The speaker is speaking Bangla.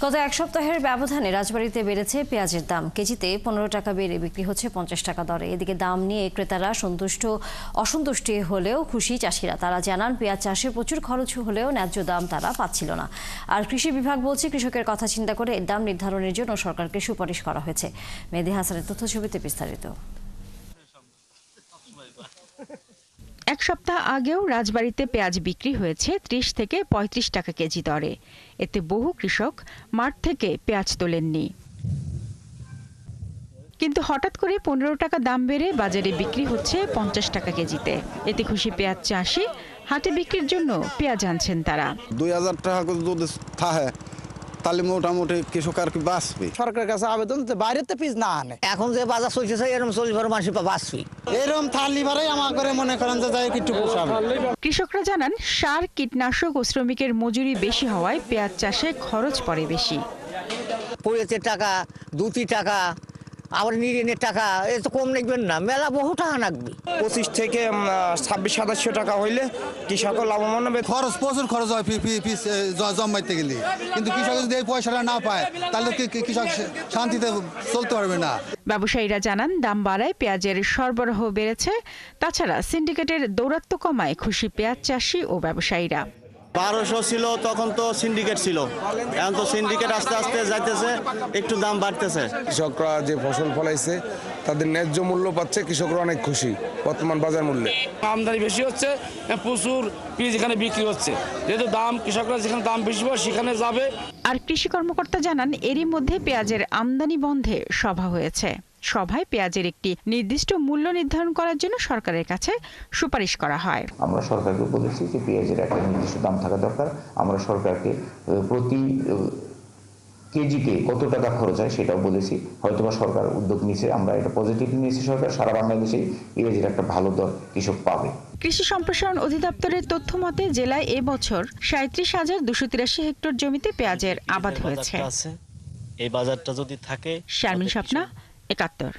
গত এক সপ্তাহের ব্যবধানে রাজবাড়ীতে বেড়েছে পেঁয়াজের দাম। কেজিতে 15 টাকা বেড়ে বিক্রি হচ্ছে 50 টাকা দরে। এদিকে দাম নিয়ে ক্রেতারা অসন্তুষ্টি হলেও খুশি চাষিরা। তারা জানান পেঁয়াজ চাষে প্রচুর খরচ হলেও ন্যায্য দাম তারা পাচ্ছিল না। আর কৃষি বিভাগ বলছে কৃষকের কথা চিন্তা করে এর দাম নির্ধারণের জন্য সরকারকে সুপারিশ করা হয়েছে। মেহেদী হাসানের তথ্যছবিতে বিস্তারিত। এক সপ্তাহ আগেও রাজবাড়ীতে পেঁয়াজ বিক্রি হয়েছে 30 থেকে 35 টাকা কেজি দরে। এতে বহু কৃষক মাঠ থেকে পেঁয়াজ তোলেননি। কিন্তু হঠাৎ করে 15 টাকা দাম বেড়ে বাজারে বিক্রি হচ্ছে 50 টাকা কেজিতে। এতে খুশি পেঁয়াজ চাষি, হাটে বিক্রির জন্য পেঁয়াজ আনছেন তারা। 2000 টাকা করে যদি থাকে তাহলে মোটামুটি কৃষক আর কি বাঁচবে। সরকারের কাছে আবেদন বাইরেতে পিস না আনে। এখন যে বাজার চলছে এরকম চলবার মানুষ বাঁচবি, এরকম থালিবারাই আমার করে মনে করেন যে যাই একটু পোষাবে। কৃষকরা জানান সার, কীটনাশক ও শ্রমিকের মজুরি বেশি হওয়ায় পেঁয়াজ চাষে খরচ পড়ে বেশি। পড়েছে টাকা 2 টাকা, আবার নিরিনের টাকা, এ তো কম নেবেন না, মেলা বহু টাকা লাগবে। 25 থেকে 26-2700 টাকা হইলে কৃষক লাভবান হবে। খরচ প্রচুর খরচ হয় জমাইতে গেলে, কিন্তু কৃষক যদি এই পয়সাটা না পায় তাহলে কৃষক শান্তিতে চলতে পারবে না। ব্যবসায়ীরা জানান দাম বাড়ায় পেঁয়াজের সরবরাহ বেড়েছে। তাছাড়া সিন্ডিকেটের দৌরাত্ম্য কমায় খুশি পেঁয়াজ চাষি ও ব্যবসায়ীরা। 1200 ছিল তখন তো সিন্ডিকেট ছিল, এখন তো সিন্ডিকেট আস্তে আস্তে যাইতেছে, একটু দাম বাড়তেছে। কৃষকরা যে ফসল ফলাইছে তাদের ন্যায্য মূল্য পাচ্ছে, কৃষকরা অনেক খুশি বর্তমান বাজার মূল্যে। আমদানি বেশি হচ্ছে, প্রচুর পেঁয়াজ এখানে বিক্রি হচ্ছে, যেহেতু দাম কৃষকরা যেখানে দাম বেশি পাবে সেখানে যাবে। আর কৃষি কর্মকর্তা জানান এরই মধ্যে পেঁয়াজের আমদানি বন্ধে সভা হয়েছে। সভায় পেঁয়াজের একটি নির্দিষ্ট মূল্য নির্ধারণ করার জন্য সরকারের কাছে সুপারিশ করা হয়। আমরা সরকারকে বলেছি যে পেঁয়াজের একটা নির্দিষ্ট দাম থাকা দরকার। আমরা সরকারকে প্রতি কেজিতে কত টাকা খরচ হয় সেটাও বলেছি। হয়তোবা সরকার উদ্যোগ নিয়েছে, আমরা এটা পজিটিভলি নিয়েছি। সরকার সারা বাংলাদেশে পেঁয়াজের একটা ভালো দর কৃষক পাবে। কৃষি সম্প্রসারণ অধিদপ্তরের তথ্য মতে জেলায় এবছর 37,283 হেক্টর জমিতে পেঁয়াজের আবাদ হয়েছে। এই বাজারটা যদি থাকে। শারমিন স্বপ্না, 71।